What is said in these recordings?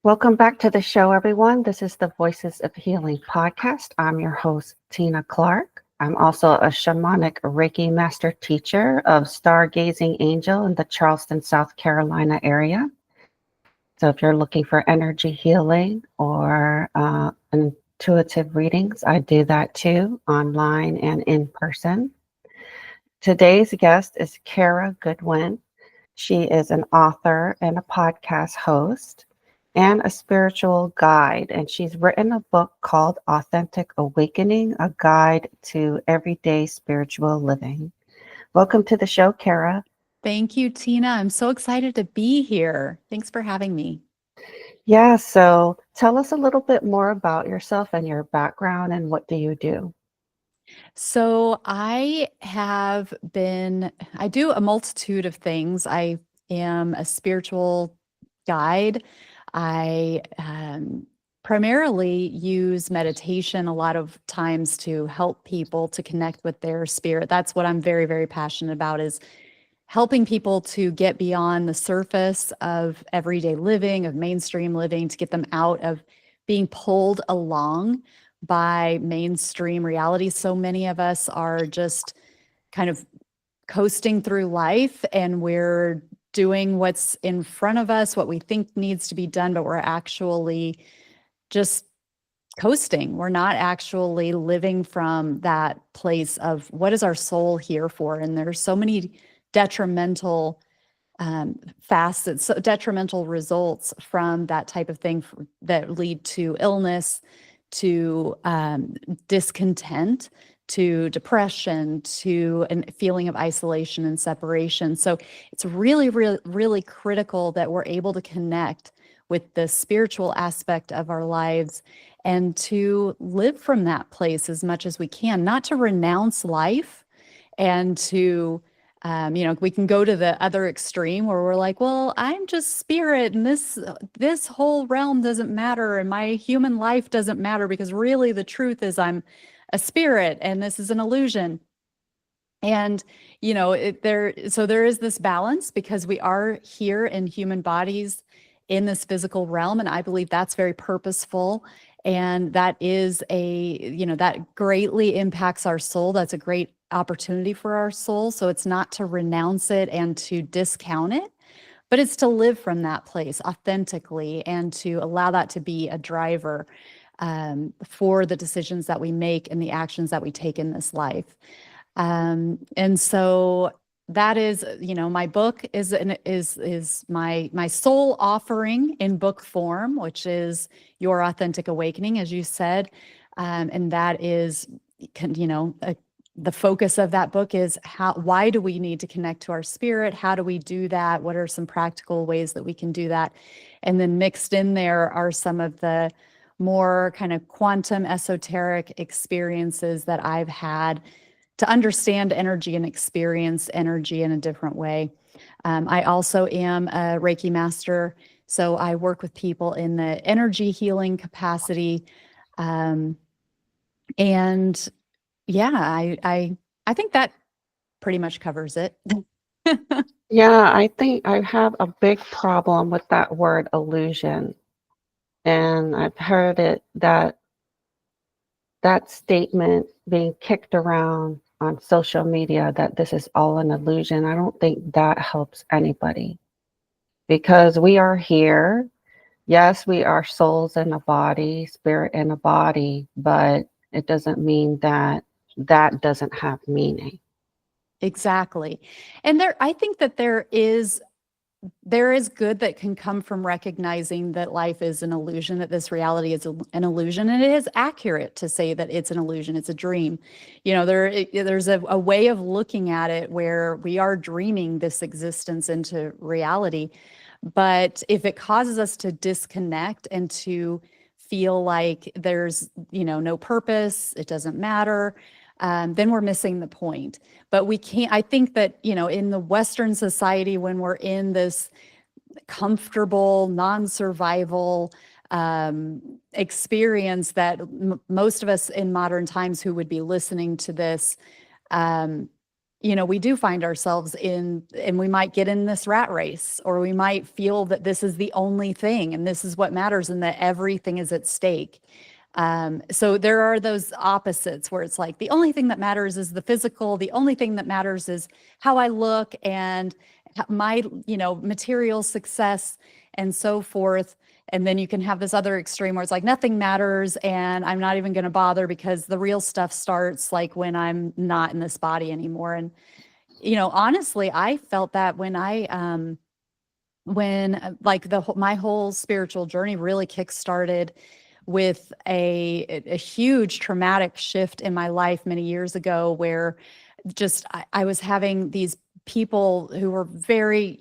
Welcome back to the show, everyone. This is the Voices of Healing podcast. I'm your host, Tina Clark. I'm also a shamanic Reiki master teacher of Stargazing Angel in the Charleston, South Carolina area. So if you're looking for energy healing or intuitive readings, I do that too, online and in person. Today's guest is Kara Goodwin. She is an author and a podcast host and a spiritual guide. And she's written a book called Authentic Awakening, a guide to everyday spiritual living. Welcome to the show, Kara. Thank you, Tina. I'm so excited to be here. Thanks for having me. Yeah, so tell us a little bit more about yourself and your background and what do you do? So I do a multitude of things. I am a spiritual guide. I primarily use meditation a lot of times to help people to connect with their spirit. That's what I'm very, very passionate about is helping people to get beyond the surface of everyday living, of mainstream living, to get them out of being pulled along by mainstream reality. So many of us are just kind of coasting through life and we're doing what's in front of us, what we think needs to be done, but we're actually just coasting. We're not actually living from that place of what is our soul here for? And there's so many detrimental facets, so detrimental results from that type of thing that lead to illness, to discontent, to depression, to a feeling of isolation and separation. So it's really, really, really critical that we're able to connect with the spiritual aspect of our lives and to live from that place as much as we can, not to renounce life and to we can go to the other extreme where we're like, well, I'm just spirit and this whole realm doesn't matter and my human life doesn't matter because really the truth is I'm a spirit and this is an illusion. And there is this balance because we are here in human bodies in this physical realm, and I believe that's very purposeful, and that is that greatly impacts our soul. That's a great opportunity for our soul. So it's not to renounce it and to discount it, but it's to live from that place authentically and to allow that to be a driver for the decisions that we make and the actions that we take in this life. And so that is, my book is my soul offering in book form, which is Your Authentic Awakening, as you said. And that is, the focus of that book is why do we need to connect to our spirit? How do we do that? What are some practical ways that we can do that? And then mixed in there are some of the more kind of quantum esoteric experiences that I've had to understand energy and experience energy in a different way. I also am a Reiki master, so I work with people in the energy healing capacity. And yeah, I think that pretty much covers it. Yeah, I think I have a big problem with that word illusion. And I've heard that statement being kicked around on social media that this is all an illusion. I don't think that helps anybody because we are here. Yes, we are souls in a body, spirit in a body, but it doesn't mean that that doesn't have meaning. Exactly. And I think that there is good that can come from recognizing that life is an illusion, that this reality is an illusion, and it is accurate to say that it's an illusion, it's a dream. There's a way of looking at it where we are dreaming this existence into reality. But if it causes us to disconnect and to feel like there's, no purpose, it doesn't matter, then we're missing the point. But we can't, I think that, in the Western society, when we're in this comfortable, non-survival experience that most of us in modern times who would be listening to this we do find ourselves in, and we might get in this rat race, or we might feel that this is the only thing and this is what matters and that everything is at stake. So there are those opposites where it's like the only thing that matters is the physical, the only thing that matters is how I look and my, material success and so forth. And then you can have this other extreme where it's like nothing matters and I'm not even going to bother because the real stuff starts like when I'm not in this body anymore. And, honestly, I felt that when like my whole spiritual journey really kickstarted with a huge traumatic shift in my life many years ago, where just I was having these people who were very,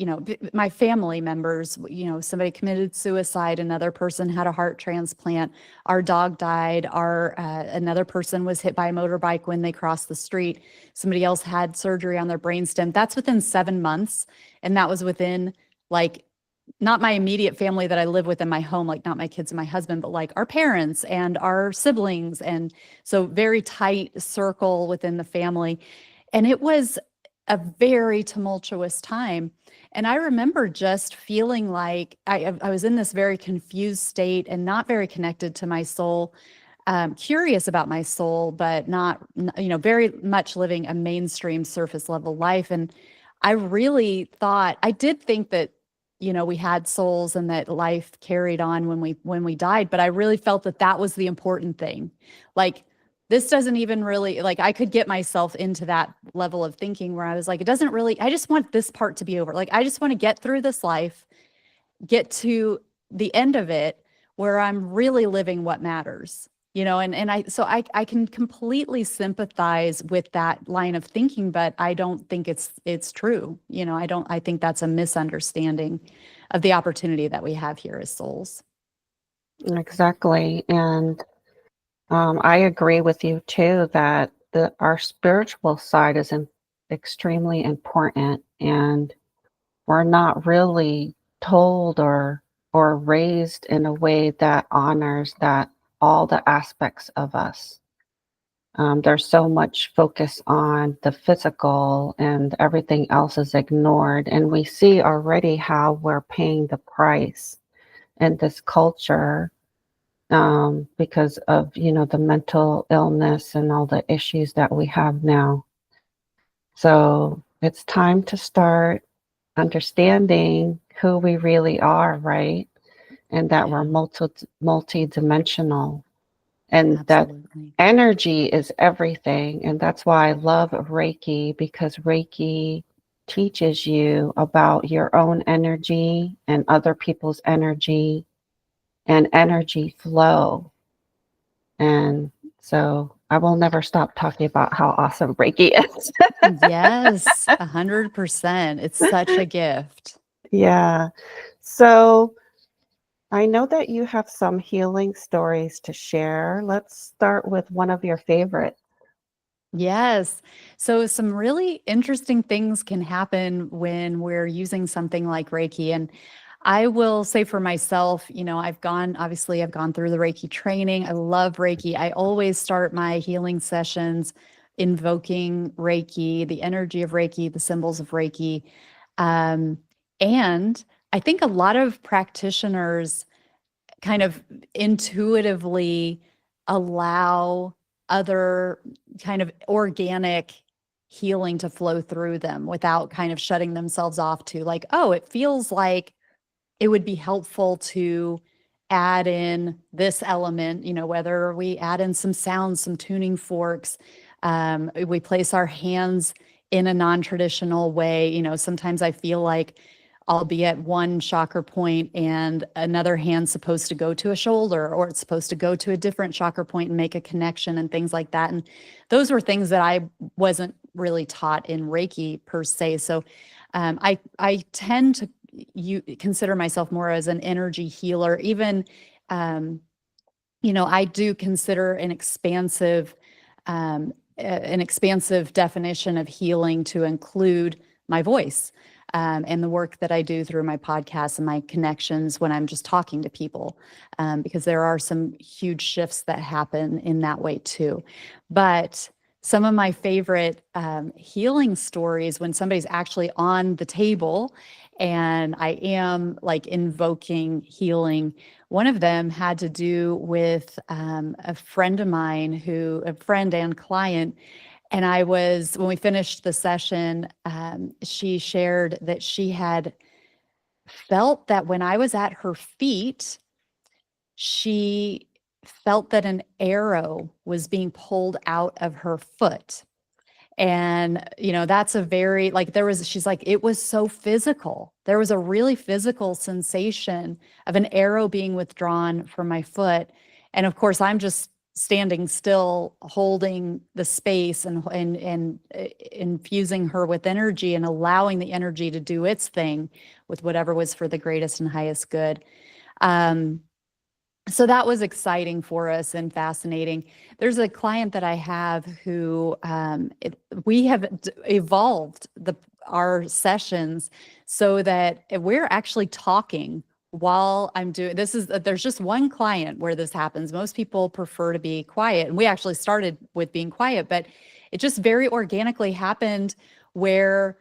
my family members, somebody committed suicide, another person had a heart transplant, our dog died, another person was hit by a motorbike when they crossed the street, somebody else had surgery on their brainstem. That's within 7 months. And that was within like not my immediate family that I live with in my home, like not my kids and my husband, but like our parents and our siblings. And so very tight circle within the family. And it was a very tumultuous time. And I remember just feeling like I was in this very confused state and not very connected to my soul, curious about my soul, but not, very much living a mainstream surface level life. And I really thought, I did think that, we had souls and that life carried on when we died, but I really felt that that was the important thing. Like, this doesn't even really, like, I could get myself into that level of thinking where I was like, it doesn't really, I just want this part to be over. Like, I just want to get through this life, get to the end of it where I'm really living what matters, so I can completely sympathize with that line of thinking, but I don't think it's true. I think that's a misunderstanding of the opportunity that we have here as souls. Exactly. And I agree with you too that our spiritual side is extremely important, and we're not really told or raised in a way that honors that all the aspects of us. There's so much focus on the physical and everything else is ignored. And we see already how we're paying the price in this culture because of, the mental illness and all the issues that we have now. So it's time to start understanding who we really are, right? And that we're multi-dimensional, and that Absolutely. energy is everything. And that's why I love Reiki, because Reiki teaches you about your own energy and other people's energy and energy flow. And so I will never stop talking about how awesome Reiki is. Yes, 100%. It's such a gift. Yeah. So I know that you have some healing stories to share. Let's start with one of your favorites. Yes. So some really interesting things can happen when we're using something like Reiki. And I will say for myself, I've gone through the Reiki training. I love Reiki. I always start my healing sessions invoking Reiki, the energy of Reiki, the symbols of Reiki. Um, and I think a lot of practitioners kind of intuitively allow other kind of organic healing to flow through them without kind of shutting themselves off to like, oh, it feels like it would be helpful to add in this element, whether we add in some sounds, some tuning forks, we place our hands in a non-traditional way. Sometimes I feel like I'll be at one chakra point and another hand's supposed to go to a shoulder, or it's supposed to go to a different chakra point and make a connection and things like that. And those were things that I wasn't really taught in Reiki per se. So I tend to consider myself more as an energy healer. Even, I do consider an expansive definition of healing to include my voice, and the work that I do through my podcast and my connections when I'm just talking to people, because there are some huge shifts that happen in that way too. But some of my favorite healing stories when somebody's actually on the table and I am like invoking healing. One of them had to do with a friend of mine a friend and client. And when we finished the session, she shared that she had felt that when I was at her feet, she felt that an arrow was being pulled out of her foot. And, that's a very, like, she's like, it was so physical. There was a really physical sensation of an arrow being withdrawn from my foot. And of course, I'm just standing still, holding the space and infusing her with energy and allowing the energy to do its thing with whatever was for the greatest and highest good. So that was exciting for us and fascinating. There's a client that I have who we have evolved our sessions so that we're actually talking while I'm doing this. There's just one client where this happens. Most people prefer to be quiet, and we actually started with being quiet, but it just very organically happened where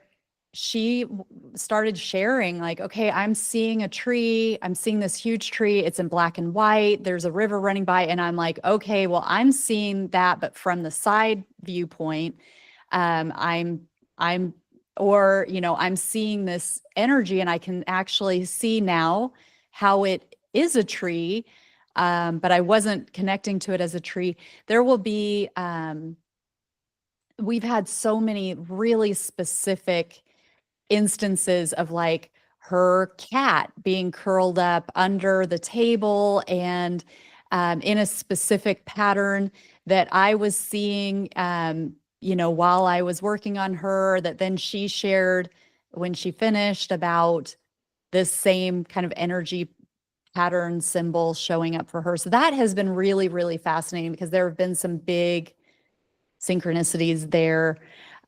she started sharing like, okay, I'm seeing a tree. I'm seeing this huge tree. It's in black and white. There's a river running by. And I'm like, okay, well, I'm seeing that, but from the side viewpoint, I'm seeing this energy and I can actually see now how it is a tree. But I wasn't connecting to it as a tree. There will be, we've had so many really specific instances of like her cat being curled up under the table and in a specific pattern that I was seeing, while I was working on her, that then she shared when she finished about this same kind of energy pattern symbol showing up for her. So that has been really, really fascinating because there have been some big synchronicities there.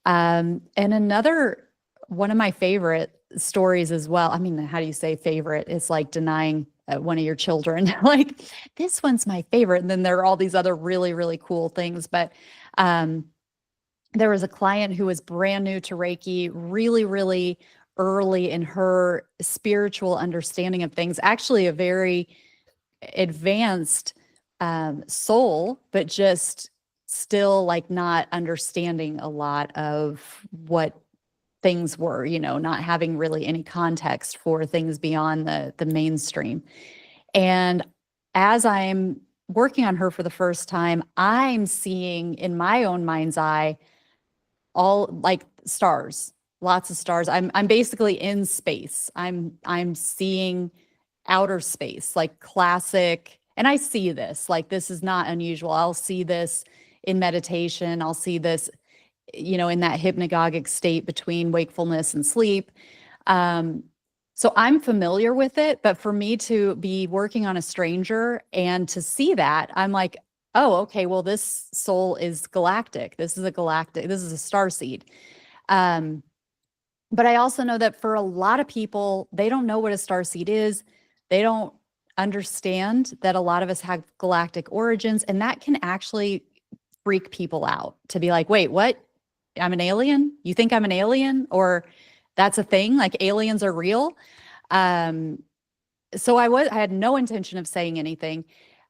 And another one of my favorite stories as well. I mean, how do you say favorite? It's like denying one of your children. Like, this one's my favorite. And then there are all these other really, really cool things. But there was a client who was brand new to Reiki, really, really early in her spiritual understanding of things, actually a very advanced soul, but just still like not understanding a lot of what things were, not having really any context for things beyond the mainstream. And as I'm working on her for the first time, I'm seeing in my own mind's eye all like stars, lots of stars. I'm basically in space. I'm seeing outer space, like classic. And I see this, like, this is not unusual. I'll see this in meditation. I'll see this, in that hypnagogic state between wakefulness and sleep. So I'm familiar with it, but for me to be working on a stranger and to see that, I'm like, oh, okay, well, this soul is galactic. This is a starseed. But I also know that for a lot of people, they don't know what a starseed is. They don't understand that a lot of us have galactic origins, and that can actually freak people out to be like, wait, what? I'm an alien? You think I'm an alien? Or that's a thing? Like, aliens are real? So I had no intention of saying anything.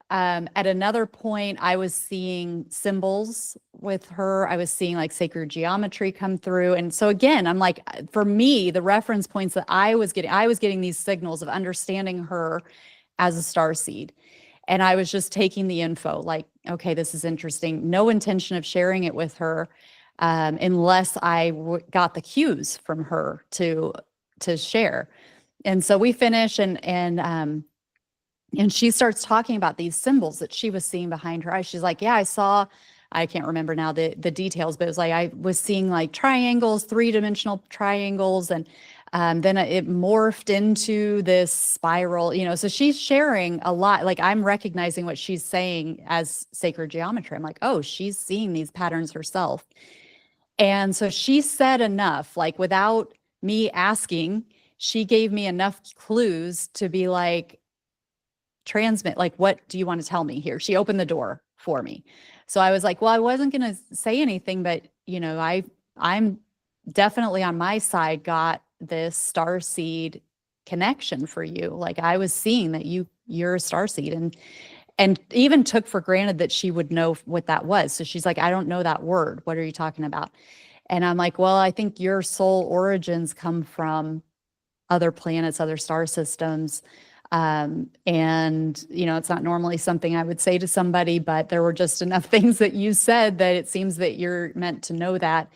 At another point, I was seeing symbols with her. I was seeing like sacred geometry come through. And so again, I'm like, for me, the reference points that I was getting these signals of understanding her as a starseed. And I was just taking the info like, okay, this is interesting. No intention of sharing it with her unless I got the cues from her to share. And so we finish and she starts talking about these symbols that she was seeing behind her eyes. She's like, yeah, I can't remember now the details, but it was like, I was seeing like triangles, 3-dimensional triangles. And then it morphed into this spiral, so she's sharing a lot. Like, I'm recognizing what she's saying as sacred geometry. I'm like, oh, she's seeing these patterns herself. And so she said enough, like, without me asking, she gave me enough clues to be like, transmit, like, what do you want to tell me here? She opened the door for me. So I was like, well, I wasn't going to say anything, but I'm definitely on my side got this star seed connection for you. Like I was seeing that you're a star seed, and even took for granted that she would know what that was. So she's like, I don't know that word. What are you talking about? And I'm like, well, I think your soul origins come from other planets, other star systems. And it's not normally something I would say to somebody, but there were just enough things that you said that it seems that you're meant to know that.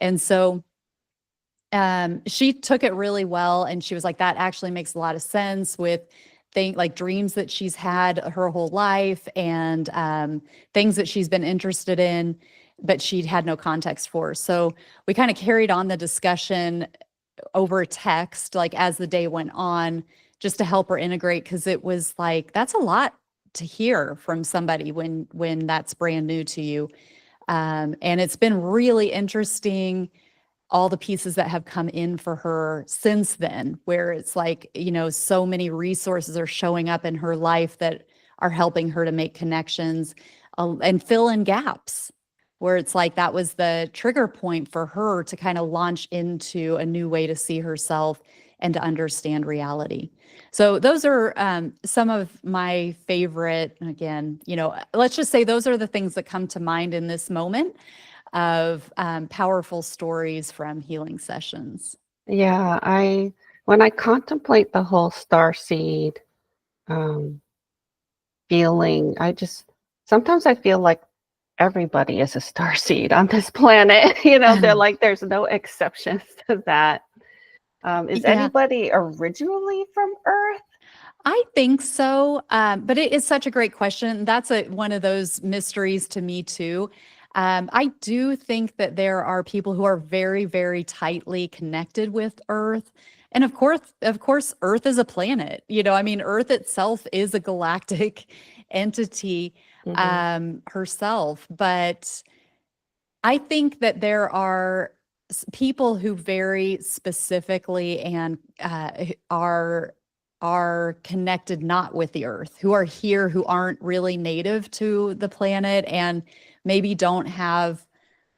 And so she took it really well, and she was like, that actually makes a lot of sense with like dreams that she's had her whole life, and things that she's been interested in, but she'd had no context for. So we kind of carried on the discussion over text, like as the day went on, just to help her integrate, because it was like, that's a lot to hear from somebody when that's brand new to you. And it's been really interesting, all the pieces that have come in for her since then, where it's like, so many resources are showing up in her life that are helping her to make connections, and fill in gaps, where it's like that was the trigger point for her to kind of launch into a new way to see herself and to understand reality. So those are some of my favorite, again, let's just say those are the things that come to mind in this moment of powerful stories from healing sessions. Yeah, when I contemplate the whole star seed um, feeling, sometimes I feel like everybody is a star seed on this planet. They're like, there's no exceptions to that. Is Yeah, anybody originally from Earth? I think so. But it is such a great question. That's one of those mysteries to me too. I do think that there are people who are very, very tightly connected with Earth. And of course, Earth is a planet. I mean, Earth itself is a galactic entity Hmm. herself. But I think that there are people who very specifically and are connected not with the earth, who are here, who aren't really native to the planet, and maybe don't have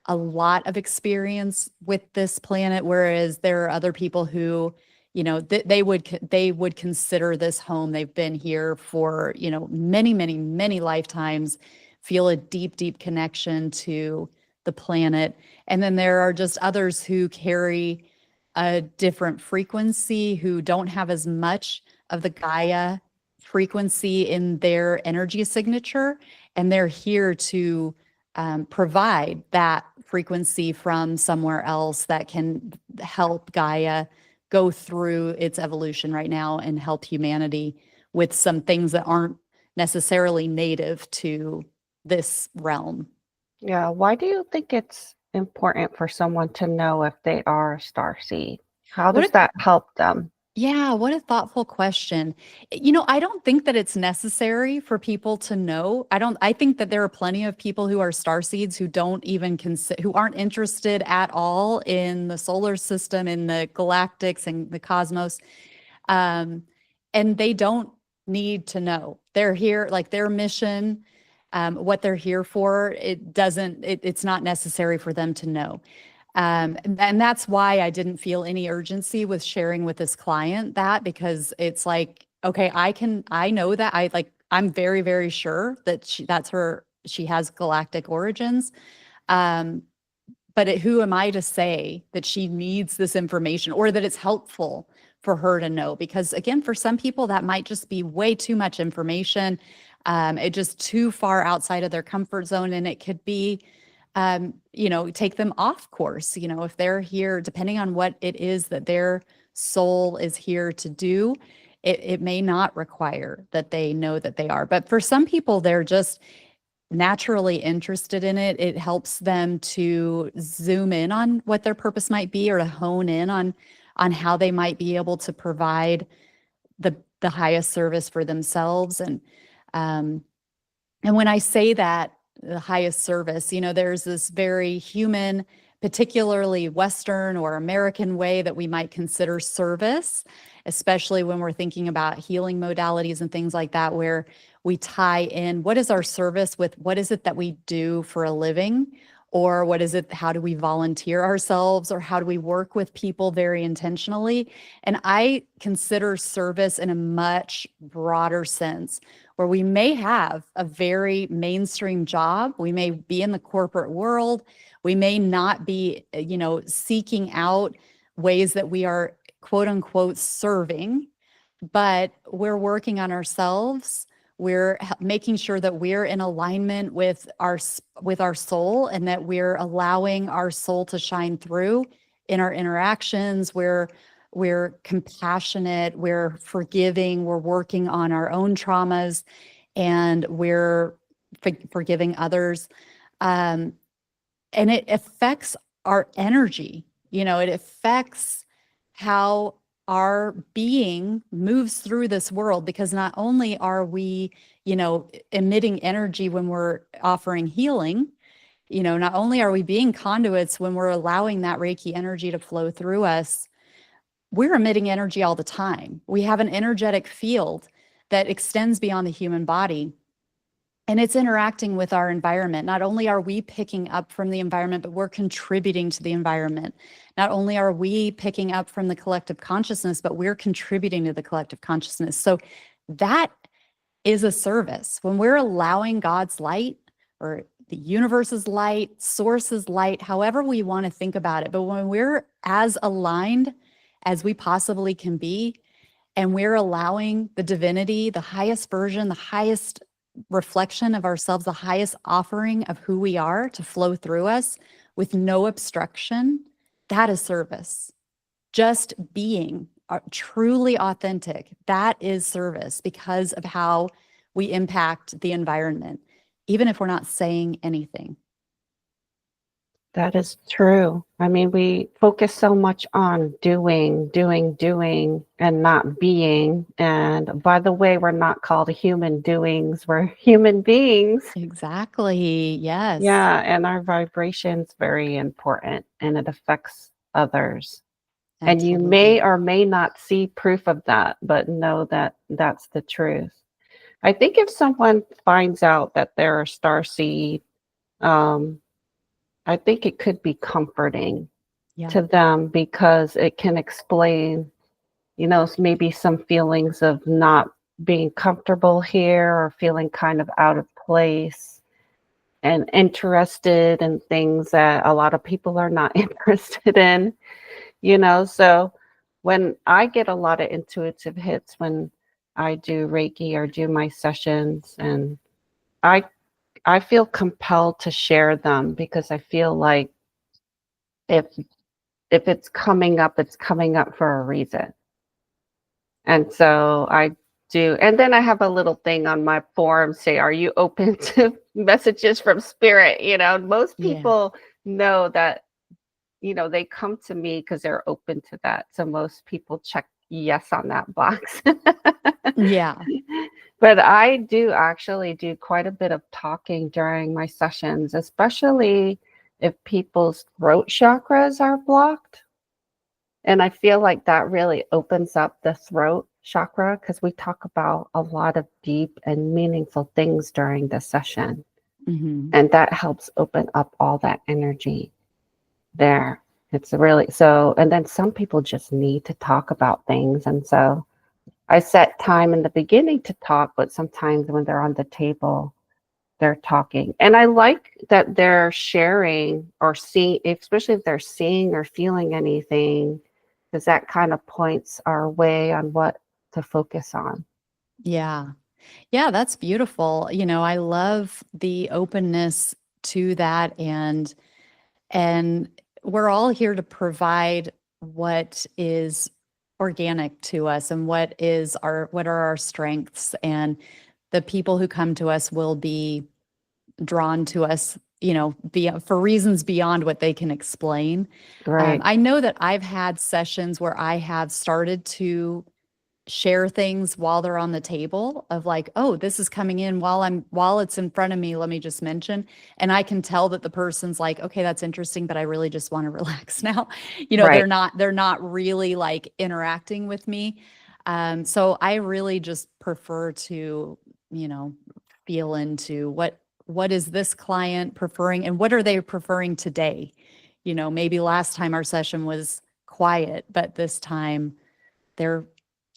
a lot of experience with this planet, whereas there are other people who, they would consider this home. They've been here for, many, many, many lifetimes, feel a deep, deep connection to the planet. And then there are just others who carry a different frequency, who don't have as much of the Gaia frequency in their energy signature, and they're here to provide that frequency from somewhere else that can help Gaia go through its evolution right now and help humanity with some things that aren't necessarily native to this realm. Yeah. Why do you think it's important for someone to know if they are a star seed? How What does that help them? Yeah, what a thoughtful question. I don't think that it's necessary for people to know. I think that there are plenty of people who are star seeds who don't even consider, who aren't interested at all in the solar system, in the galactics and the cosmos. Um, and they don't need to know. They're here, like their mission, what they're here for, it's not necessary for them to know. And that's why I didn't feel any urgency with sharing with this client that, because it's like, okay, I know that I'm very, very sure that she has galactic origins. Um, but who am I to say that she needs this information or that it's helpful for her to know? Because again, for some people, that might just be way too much information. It just too far outside of their comfort zone. And it could be, take them off course, if they're here, depending on what it is that their soul is here to do, it may not require that they know that they are. But for some people, they're just naturally interested in it. It helps them to zoom in on what their purpose might be, or to hone in on how they might be able to provide the highest service for themselves. Um, and when I say that, the highest service, there's this very human, particularly Western or American way that we might consider service. especially when we're thinking about healing modalities and things like that, where we tie in what is our service with what is it that we do for a living, or what is it, how do we volunteer ourselves, or how do we work with people very intentionally. And I consider service in a much broader sense, where we may have a very mainstream job, we may be in the corporate world, we may not be, seeking out ways that we are quote unquote serving, but we're working on ourselves. We're making sure that we're in alignment with our soul, and that we're allowing our soul to shine through in our interactions. We're compassionate, we're forgiving, we're working on our own traumas, and we're forgiving others. And it affects our energy. It affects how our being moves through this world, because not only are we, emitting energy when we're offering healing, not only are we being conduits when we're allowing that Reiki energy to flow through us, we're emitting energy all the time. We have an energetic field that extends beyond the human body, and it's interacting with our environment. Not only are we picking up from the environment, but we're contributing to the environment. Not only are we picking up from the collective consciousness, but we're contributing to the collective consciousness. So that is a service. When we're allowing God's light, or the universe's light, source's light, however we want to think about it, but when we're as aligned as we possibly can be, and we're allowing the divinity, the highest version, the highest reflection of ourselves, the highest offering of who we are, to flow through us with no obstruction, that is service. Just being truly authentic, that is service, because of how we impact the environment, even if we're not saying anything. That is true. I mean, we focus so much on doing, and not being. And by the way, we're not called human doings, we're human beings. Exactly. Yes. Yeah, and our vibration's very important, and it affects others. And you may Absolutely. or may not see proof of that, but know that that's the truth. I think if someone finds out that they're a starseed, um, I think it could be comforting Yeah. to them, because it can explain, maybe some feelings of not being comfortable here, or feeling kind of out of place and interested in things that a lot of people are not interested in, So when I get a lot of intuitive hits when I do Reiki or do my sessions, and I I feel compelled to share them, because I feel like if it's coming up for a reason. And so I do. And then I have a little thing on my forum say, are you open to messages from spirit? Most Yeah. people know that, they come to me because they're open to that. So most people check yes on that box. Yeah. But I do actually do quite a bit of talking during my sessions, especially if people's throat chakras are blocked. And I feel like that really opens up the throat chakra, because we talk about a lot of deep and meaningful things during the session. Mm-hmm. And that helps open up all that energy there. It's really so. And then some people just need to talk about things. And so I set time in the beginning to talk, but sometimes when they're on the table, they're talking. And I like that they're sharing or seeing, especially if they're seeing or feeling anything, because that kind of points our way on what to focus on. Yeah. Yeah, that's beautiful. I love the openness to that, and we're all here to provide what is organic to us, and what are our strengths, and the people who come to us will be drawn to us, for reasons beyond what they can explain. Right. I know that I've had sessions where I have started to share things while they're on the table of like, oh, this is coming in while it's in front of me, let me just mention. And I can tell that the person's like, okay, that's interesting, but I really just want to relax now. Right. They're not really like interacting with me. So I really just prefer to, you know, feel into what is this client preferring and what are they preferring today? Maybe last time our session was quiet, but this time they're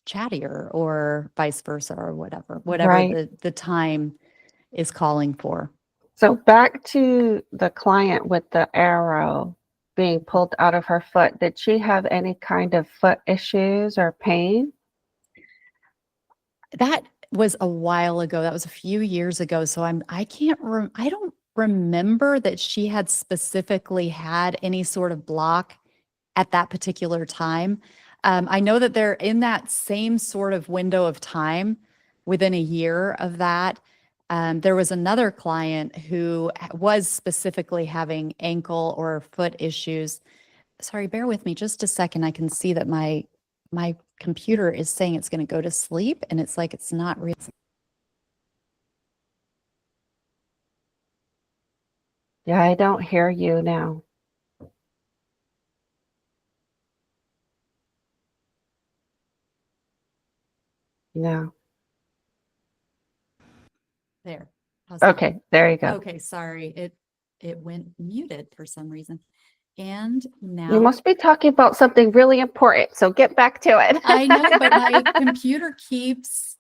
chattier or vice versa or whatever Right. the time is calling for. So back to the client with the arrow being pulled out of her foot. Did she have any kind of foot issues or pain? That was a while ago. That was a few years ago. So I don't remember that she had specifically had any sort of block at that particular time. I know that they're in that same sort of window of time within a year of that. There was another client who was specifically having ankle or foot issues. Sorry, bear with me just a second. I can see that my computer is saying it's going to go to sleep, and it's like it's not real. Yeah, I don't hear you now. No. There. How's that? Okay, there you go. Okay, sorry. It went muted for some reason. And You now must be talking about something really important, so get back to it. I know, but my computer keeps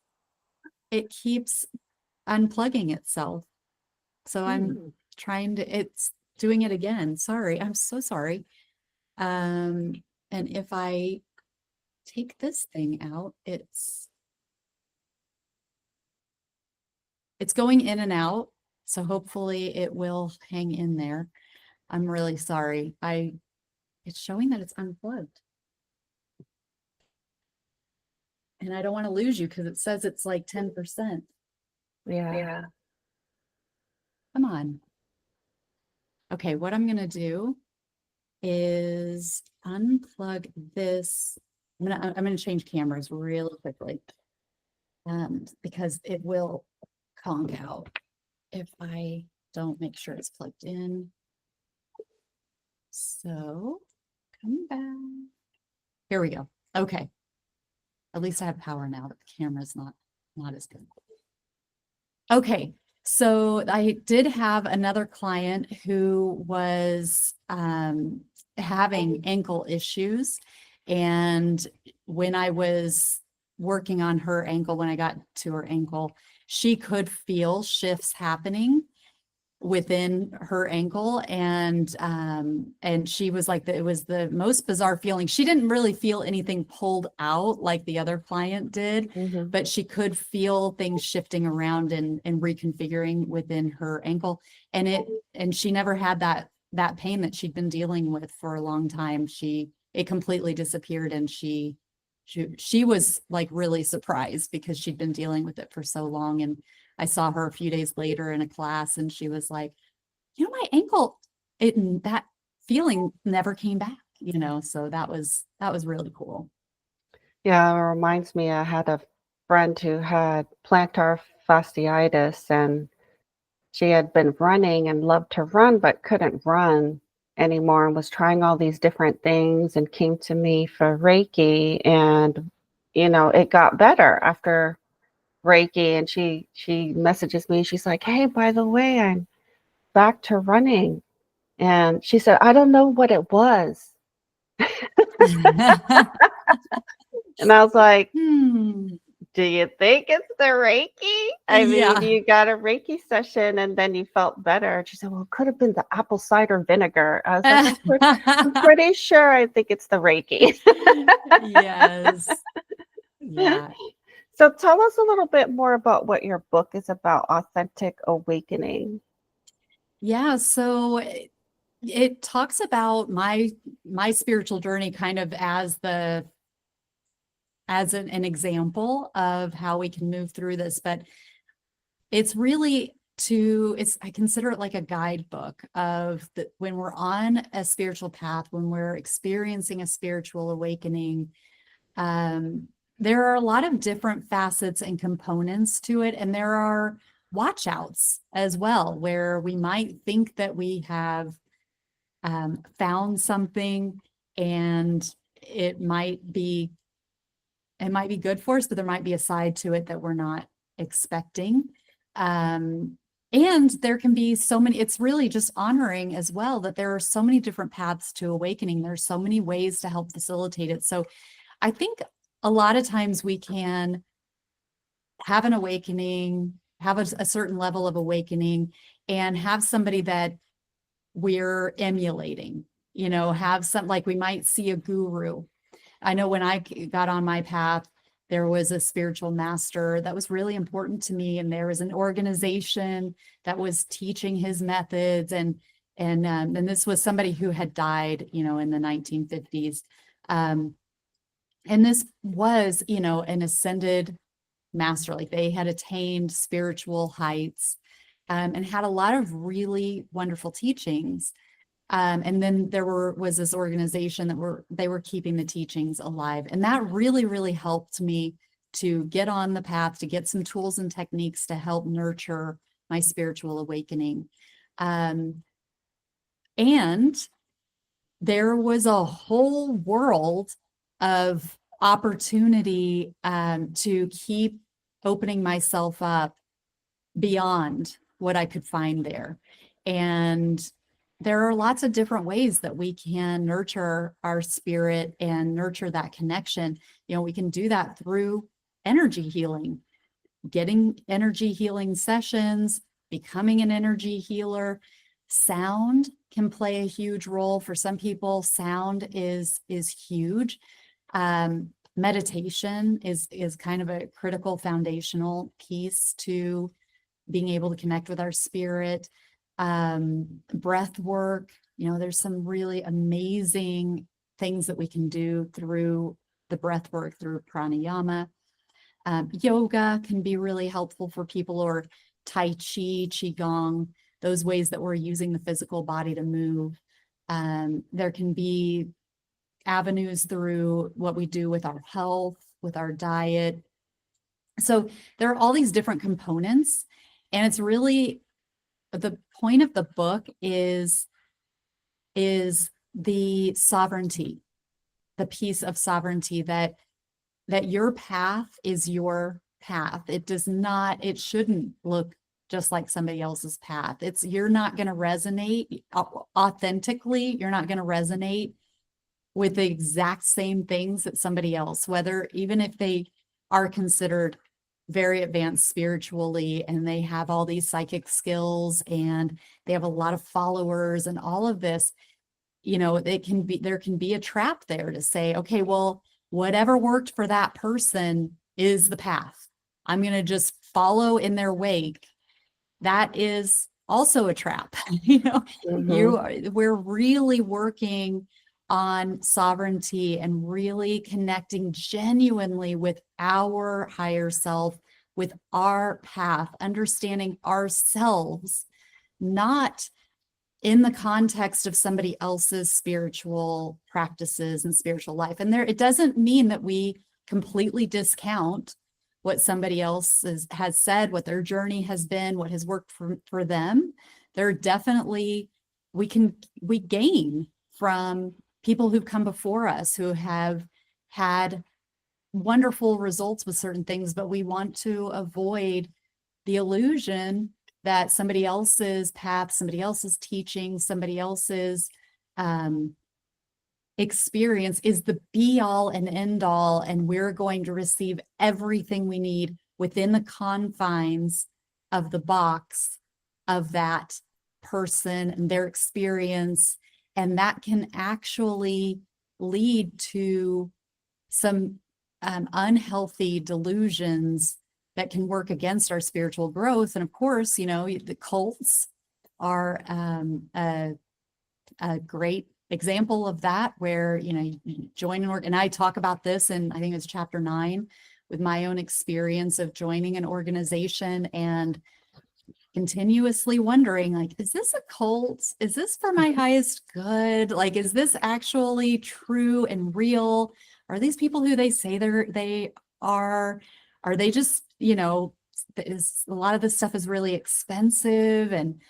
unplugging itself. So I'm trying to, it's doing it again. Sorry. I'm so sorry. And if I take this thing out, it's going in and out. So hopefully it will hang in there. I'm really sorry. It's showing that it's unplugged. And I don't want to lose you because it says it's like 10%. Yeah. Come on. Okay, what I'm going to do is unplug this. I'm going to change cameras really quickly because it will conk out if I don't make sure it's plugged in. So come back. Here we go. Okay. At least I have power now that the camera's not as good. Okay. So I did have another client who was having ankle issues. And when I was working on her ankle, when I got to her ankle, she could feel shifts happening within her ankle, and she was like, it was the most bizarre feeling. She didn't really feel anything pulled out like the other client did, Mhm. but she could feel things shifting around and reconfiguring within her ankle, and she never had that pain that she'd been dealing with for a long time. It completely disappeared, and she was like really surprised because she'd been dealing with it for so long. And I saw her a few days later in a class, and she was like, my ankle, that feeling never came back, so that was really cool. Yeah, it reminds me, I had a friend who had plantar fasciitis, and she had been running and loved to run, but couldn't run anymore and was trying all these different things and came to me for Reiki. And, it got better after Reiki. And she messages me. She's like, "Hey, by the way, I'm back to running." And she said, "I don't know what it was." And I was like, Hmm. "Do you think it's the Reiki? I mean, Yeah. you got a Reiki session and then you felt better." She said, "Well, it could have been the apple cider vinegar." I was like, I'm pretty sure I think it's the Reiki." Yes. Yeah. So tell us a little bit more about what your book is about, Authentic Awakening. Yeah. So it talks about my spiritual journey kind of as an example of how we can move through this, but it's really I consider it like a guidebook of when we're on a spiritual path, when we're experiencing a spiritual awakening, there are a lot of different facets and components to it, and there are watch outs as well, where we might think that we have found something, and it might be good for us, but there might be a side to it that we're not expecting. And there can be so many, it's really just honoring as well that there are so many different paths to awakening. There's so many ways to help facilitate it. So I think a lot of times we can have an awakening, have a certain level of awakening, and have somebody that we're emulating, have some, like we might see a guru. I know when I got on my path, there was a spiritual master that was really important to me, and there was an organization that was teaching his methods, and this was somebody who had died, in the 1950s. And this was, an ascended master, like they had attained spiritual heights, and had a lot of really wonderful teachings. And then there was this organization that they were keeping the teachings alive. And that really, really helped me to get on the path, to get some tools and techniques to help nurture my spiritual awakening. And there was a whole world of opportunity to keep opening myself up beyond what I could find there. And there are lots of different ways that we can nurture our spirit and nurture that connection. We can do that through energy healing, getting energy healing sessions, becoming an energy healer. Sound can play a huge role. For some people, sound is huge. Meditation is kind of a critical foundational piece to being able to connect with our spirit. Breath work, there's some really amazing things that we can do through the breath work, through pranayama. Yoga can be really helpful for people, or Tai Chi, Qigong, those ways that we're using the physical body to move. There can be avenues through what we do with our health, with our diet. So there are all these different components, and it's really the point of the book is the sovereignty, the piece of sovereignty that your path is your path. It shouldn't look just like somebody else's path. You're not going to resonate authentically. You're not going to resonate with the exact same things that somebody else, even if they are considered very advanced spiritually, and they have all these psychic skills, and they have a lot of followers and all of this, there can be a trap there to say, okay, well, whatever worked for that person is the path. I'm going to just follow in their wake. That is also a trap. We're really working on sovereignty and really connecting genuinely with our higher self, with our path, understanding ourselves, not in the context of somebody else's spiritual practices and spiritual life. And it doesn't mean that we completely discount what somebody else has said, what their journey has been, what has worked for them. There are definitely, we gain from people who've come before us who have had wonderful results with certain things, but we want to avoid the illusion that somebody else's path, somebody else's teaching, somebody else's experience is the be all and end all, and we're going to receive everything we need within the confines of the box of that person and their experience. And that can actually lead to some unhealthy delusions that can work against our spiritual growth. And of course, the cults are a great example of that, where, you join an org. And I talk about this in, I think it's chapter 9, with my own experience of joining an organization and continuously wondering, like, is this a cult? Is this for my highest good? Like, is this actually true and real? Are these people who they say they Are they just, is a lot of this stuff is really expensive, and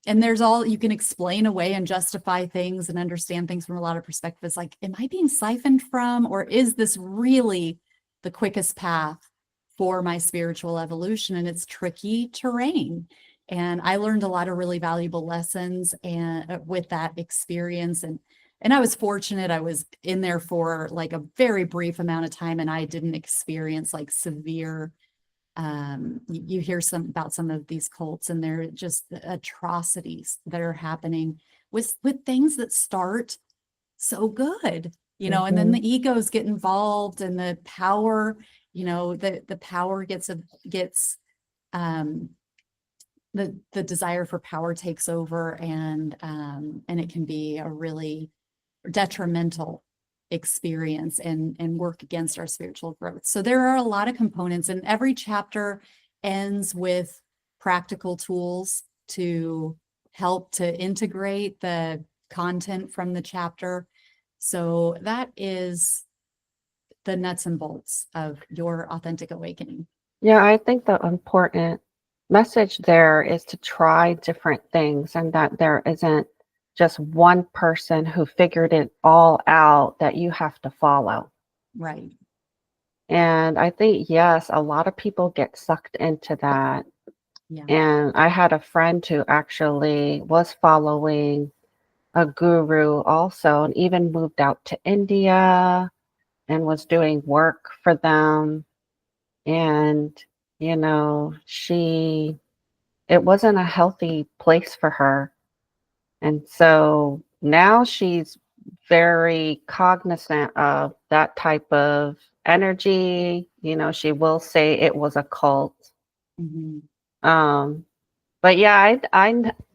there's all you can explain away and justify things and understand things from a lot of perspectives. Like, am I being siphoned from, or is this really the quickest path for my spiritual evolution? And it's tricky terrain. And I learned a lot of really valuable lessons and with that experience. And I was fortunate. I was in there for like a very brief amount of time, and I didn't experience like severe you hear about some of these cults, and they're just atrocities that are happening with things that start so good, and then the egos get involved, and the power, the power gets the desire for power takes over, and it can be a really detrimental experience and work against our spiritual growth. So there are a lot of components, and every chapter ends with practical tools to help to integrate the content from the chapter. So that is the nuts and bolts of your authentic awakening. Yeah, I think the important message there is to try different things, and that there isn't just one person who figured it all out that you have to follow. Right. And I think, yes, a lot of people get sucked into that. Yeah. And I had a friend who actually was following a guru also, and even moved out to India and was doing work for them. And, it wasn't a healthy place for her. And so now she's very cognizant of that type of energy. She will say it was a cult. Mhm. But yeah,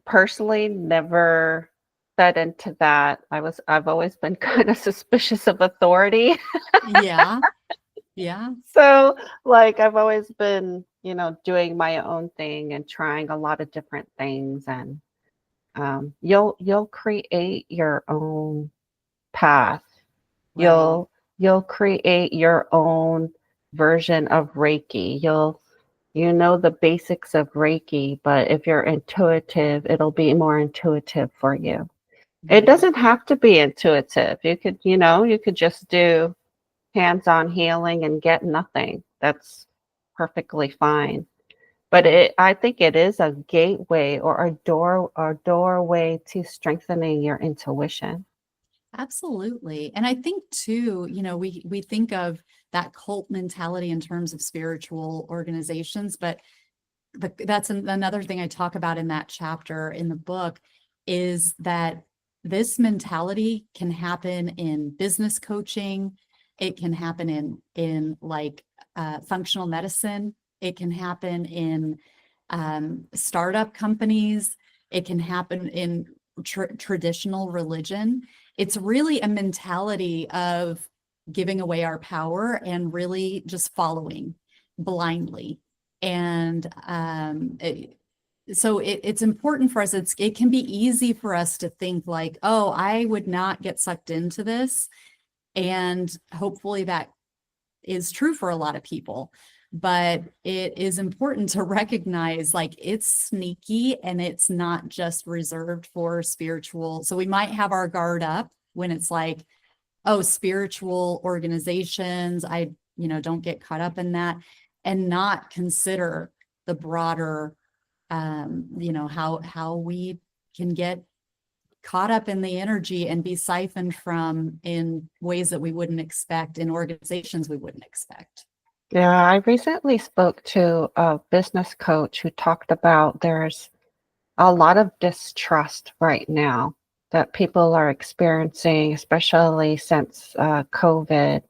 personally never fed into that. I've always been kind of suspicious of authority. Yeah. Yeah. So like I've always been, doing my own thing and trying a lot of different things, and you'll create your own path. Right. You'll create your own version of Reiki. You know the basics of Reiki, but if you're intuitive, it'll be more intuitive for you. It Yeah. doesn't have to be intuitive. You could just do hands-on healing and get nothing. That's perfectly fine. But I think it is a gateway or a doorway to strengthening your intuition. Absolutely. And I think too, we think of that cult mentality in terms of spiritual organizations, but that's another thing I talk about in that chapter in the book, is that this mentality can happen in business coaching. It can happen in like functional medicine. It can happen in startup companies. It can happen in traditional religion. It's really a mentality of giving away our power and really just following blindly. And so it's important for us. It can be easy for us to think like, oh, I would not get sucked into this. And hopefully that is true for a lot of people. But it is important to recognize like it's sneaky, and it's not just reserved for spiritual. So we might have our guard up when it's like, oh, spiritual organizations, I don't get caught up in that, and not consider the broader how we can get caught up in the energy and be siphoned from in ways that we wouldn't expect, in organizations we wouldn't expect. Yeah, I recently spoke to a business coach who talked about there's a lot of distrust right now that people are experiencing, especially since COVID,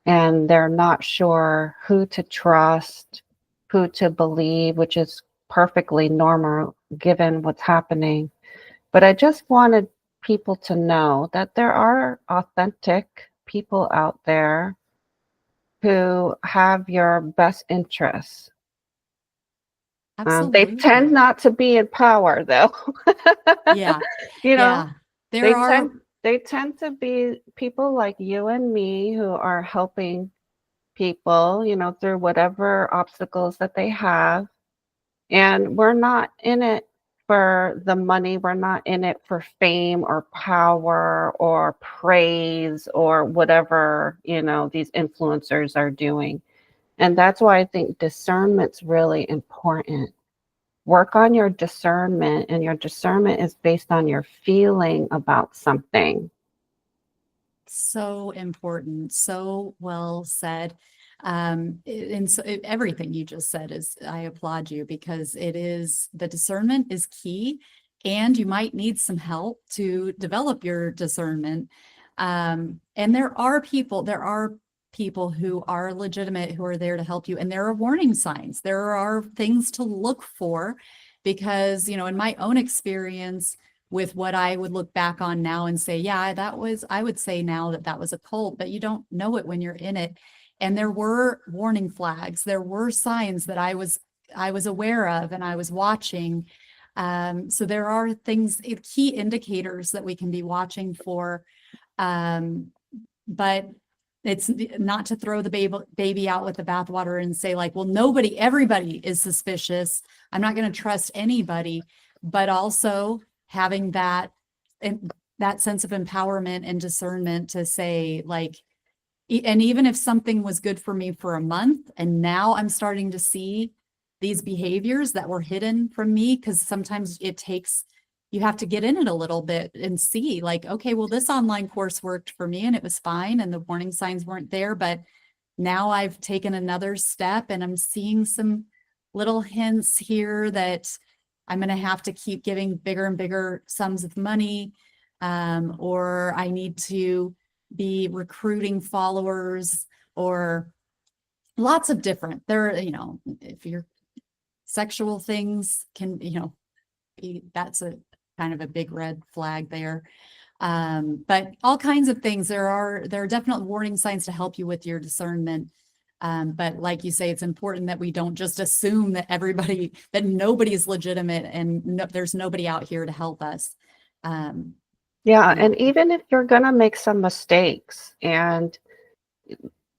and they're not sure who to trust, who to believe, which is perfectly normal given what's happening. But I just wanted people to know that there are authentic people out there who have your best interests. They tend Absolutely. not to be in power, though. Yeah. you know, Yeah. There they are. tend they tend to be people like you and me who are helping people, through whatever obstacles that they have. And we're not in it for the money. We're not in it for fame or power or praise or whatever, these influencers are doing. And that's why I think discernment's really important. Work on your discernment, and your discernment is based on your feeling about something. So important. So well said. And so everything you just said is, I applaud you, because the discernment is key, and you might need some help to develop your discernment. And there are people who are legitimate, who are there to help you. And there are warning signs. There are things to look for, because, in my own experience, with what I would look back on now and say, yeah, I would say now that was a cult, but you don't know it when you're in it. And there were warning flags. There were signs that I was aware of, and I was watching. So there are key indicators that we can be watching for. But it's not to throw the baby out with the bathwater and say, like, well, everybody is suspicious, I'm not going to trust anybody. But also having that sense of empowerment and discernment to say, like, and even if something was good for me for a month, and now I'm starting to see these behaviors that were hidden from me, because sometimes you have to get in it a little bit and see, like, okay, well, this online course worked for me and it was fine, and the warning signs weren't there, but now I've taken another step and I'm seeing some little hints here that I'm going to have to keep giving bigger and bigger sums of money, or I need to be recruiting followers, or lots of different, if your sexual things can, that's a kind of a big red flag there. But all kinds of things. There are definite warning signs to help you with your discernment. But like you say, it's important that we don't just assume that nobody's legitimate, and there's nobody out here to help us. Yeah, and even if you're going to make some mistakes, and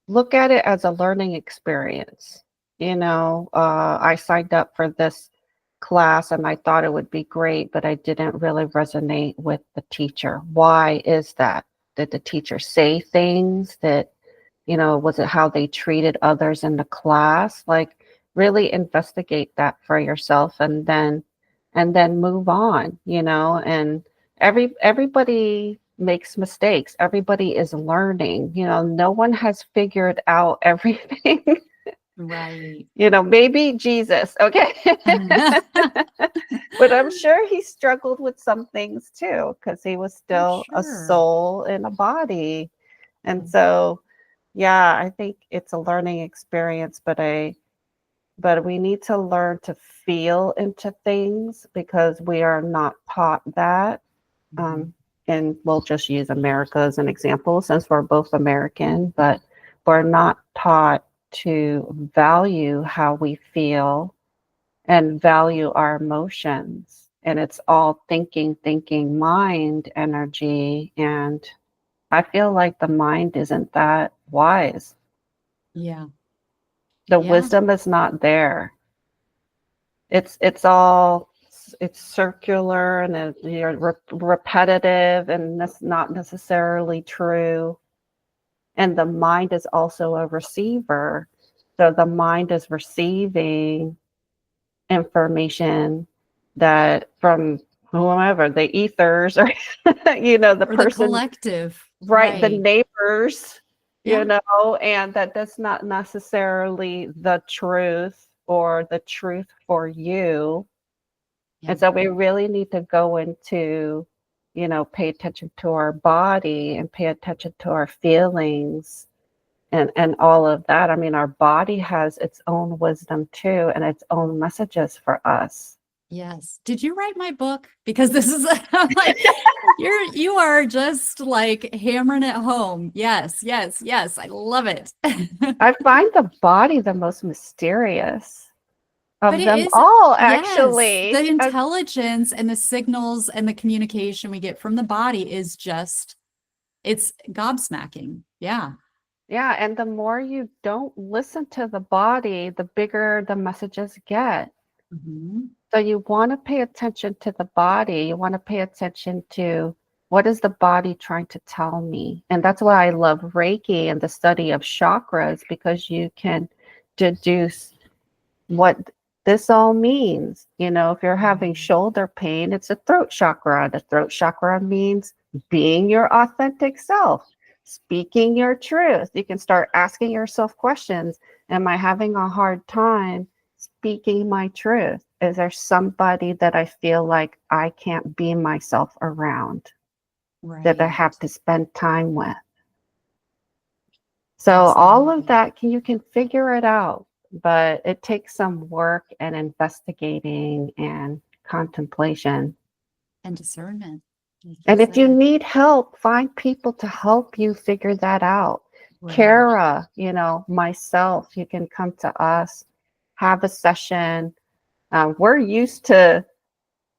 look at it as a learning experience. I signed up for this class and I thought it would be great, but I didn't really resonate with the teacher. Why is that? Did the teacher say things that, was it how they treated others in the class? Like, really investigate that for yourself, and then move on, and everybody makes mistakes. Everybody is learning. No one has figured out everything. Right. Maybe Jesus, okay. But I'm sure he struggled with some things too, because he was still a soul in a body. And so, yeah, I think it's a learning experience, but we need to learn to feel into things, because we are not taught that. And we'll just use America as an example, since we're both American, but we're not taught to value how we feel and value our emotions. And it's all thinking, mind energy. And I feel like the mind isn't that wise. Yeah. The wisdom is not there. It's circular, and it's repetitive, and that's not necessarily true. And the mind is also a receiver. So the mind is receiving information that from whomever, the ethers, or the or person, the collective, right, the neighbors, and that's not necessarily the truth, or the truth for you. And so we really need to go into, pay attention to our body, and pay attention to our feelings, and all of that. I mean, our body has its own wisdom too, and its own messages for us. Yes. Did you write my book? Because this is like, you are just like hammering it home. Yes, yes, yes. I love it. I find the body the most mysterious of But it them is, all, yes, actually. the intelligence and the signals and the communication we get from the body is it's gobsmacking. Yeah. Yeah, and the more you don't listen to the body, the bigger the messages get. Mhm. So you want to pay attention to the body. You want to pay attention to what is the body trying to tell me. And that's why I love Reiki and the study of chakras, because you can deduce what this all means. You know, if you're having Right. shoulder pain, it's a throat chakra. The throat chakra means being your authentic self, speaking your truth. You can start asking yourself questions. Am I having a hard time speaking my truth? Is there somebody that I feel like I can't be myself around, that I Right. have to spend time with? So all of Absolutely. that you can figure it out, but it takes some work and investigating and contemplation. And discernment, like you And if you said. need help, find people to help you figure that out. Right. Kara, myself, you can come to us, have a session. We're used to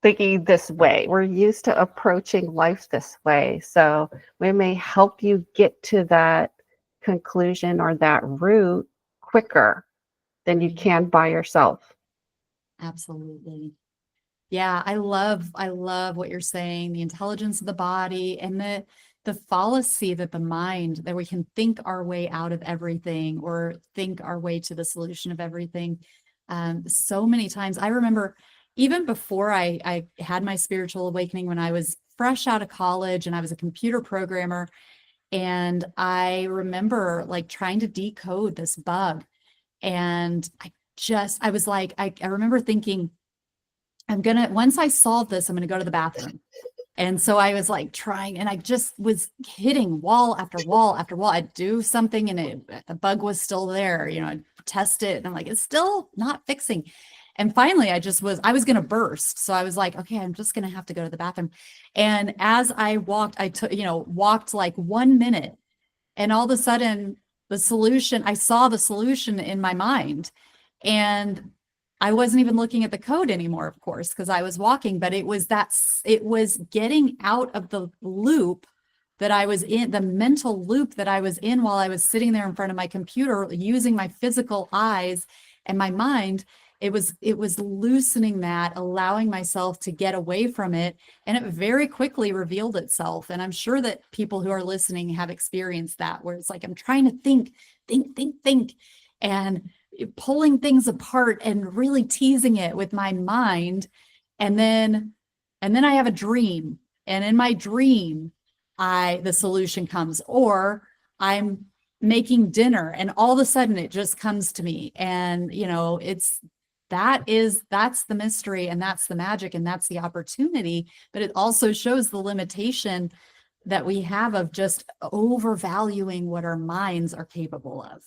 thinking this way. We're used to approaching life this way. So we may help you get to that conclusion or that route quicker than you Right. can by yourself. Absolutely. Yeah, I love what you're saying, the intelligence of the body and the fallacy that the mind that we can think our way out of everything or think our way to the solution of everything. So many times I remember even before I had my spiritual awakening when I was fresh out of college and I was a computer programmer, and I remember like trying to decode this bug. And I was like, I remember thinking, once I solve this, I'm gonna go to the bathroom. And so I was like trying, and I just was hitting wall after wall after wall. I'd do something and the bug was still there. I'd test it and I'm like, it's still not fixing. And finally, I was going to burst. So I was like, okay, I'm just going to have to go to the bathroom. And as I walked, walked like 1 minute, and all of a sudden I saw the solution in my mind. And I wasn't even looking at the code anymore, of course, because I was walking, but it was getting out of the loop that I was in, the mental loop that I was in while I was sitting there in front of my computer using my physical eyes and my mind. It was loosening that, allowing myself to get away from it, and it very quickly revealed itself. And I'm sure that people who are listening have experienced that, where it's like I'm trying to think, and pulling things apart and really teasing it with my mind. And then I have a dream. And in my dream, the solution comes, or I'm making dinner and all of a sudden it just comes to me. And that's the mystery, and that's the magic, and that's the opportunity. But it also shows the limitation that we have of just overvaluing what our minds are capable of.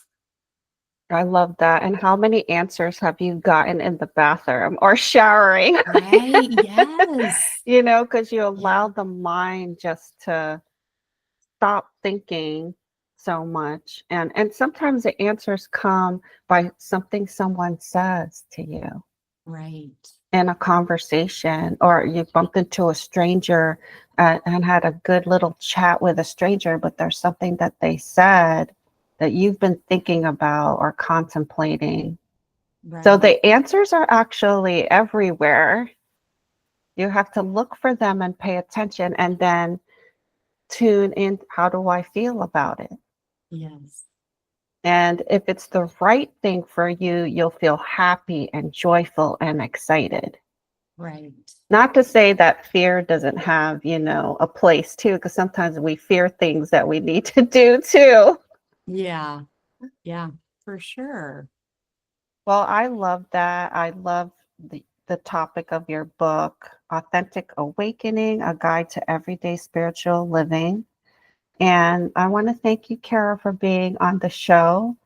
I love that. And how many answers have you gotten in the bathroom or showering? Right? Yes. Because you Yeah. allow the mind just to stop thinking so much. And sometimes the answers come by something someone says to you Right. in a conversation, or you bumped into a stranger and had a good little chat with a stranger, but there's something that they said that you've been thinking about or contemplating. So Right. the answers are actually everywhere. You have to look for them and pay attention, and then tune in. How do I feel about it? Yes. And if it's the right thing for you, you'll feel happy and joyful and excited. Right. Not to say that fear doesn't have, a place too, because sometimes we fear things that we need to do too. Yeah. Yeah, for sure. Well, I love that. I love the topic of your book, Authentic Awakening, A Guide to Everyday Spiritual Living. And I want to thank you, Kara, for being on the show.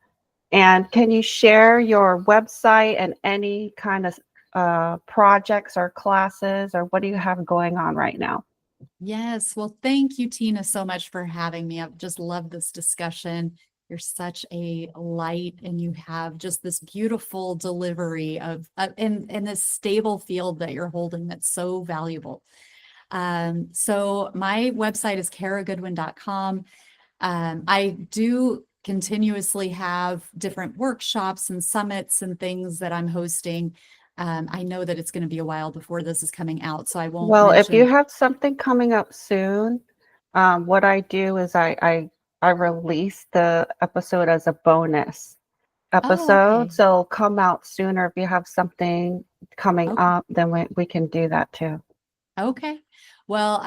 And can you share your website and any kind of projects or classes, or what do you have going on right now? Yes. Well, thank you, Tina, so much for having me. I've just loved this discussion. You're such a light, and you have just this beautiful delivery of in this stable field that you're holding that's so valuable. So my website is karagoodwin.com. I do continuously have different workshops and summits and things that I'm hosting. I know that it's going to be a while before this is coming out, so I won't Well, if you mention. have something coming up soon, what I do is I release the episode as a bonus Oh, episode. okay. So it'll come out sooner. If you have something coming Okay. up, then we can do that too. Okay. Well,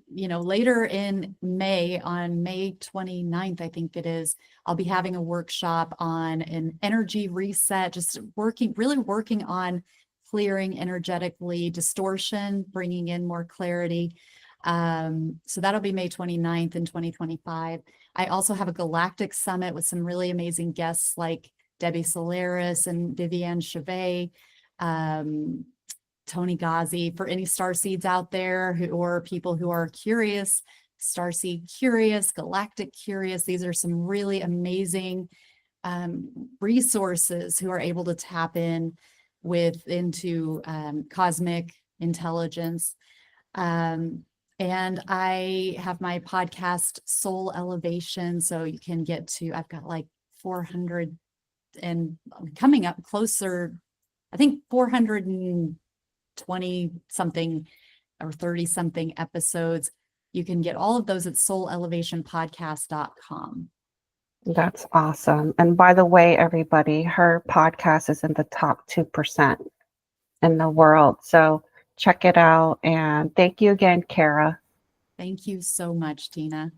later in May, on May 29th, I think it is, I'll be having a workshop on an energy reset, just really working on clearing energetically distortion, bringing in more clarity. So that'll be May 29th in 2025. I also have a galactic summit with some really amazing guests like Debbie Solaris and Vivienne Chevet. Tony Ghazi, for any star seeds out there or people who are curious, starseed curious, galactic curious. These are some really amazing resources who are able to tap into cosmic intelligence. And I have my podcast Soul Elevation. So you can I've got like 400 and coming up closer, I think 420 something or 30 something episodes. You can get all of those at soulelevationpodcast.com. That's awesome. And by the way, everybody, her podcast is in the top 2% in the world. So check it out. And thank you again, Kara. Thank you so much, Tina.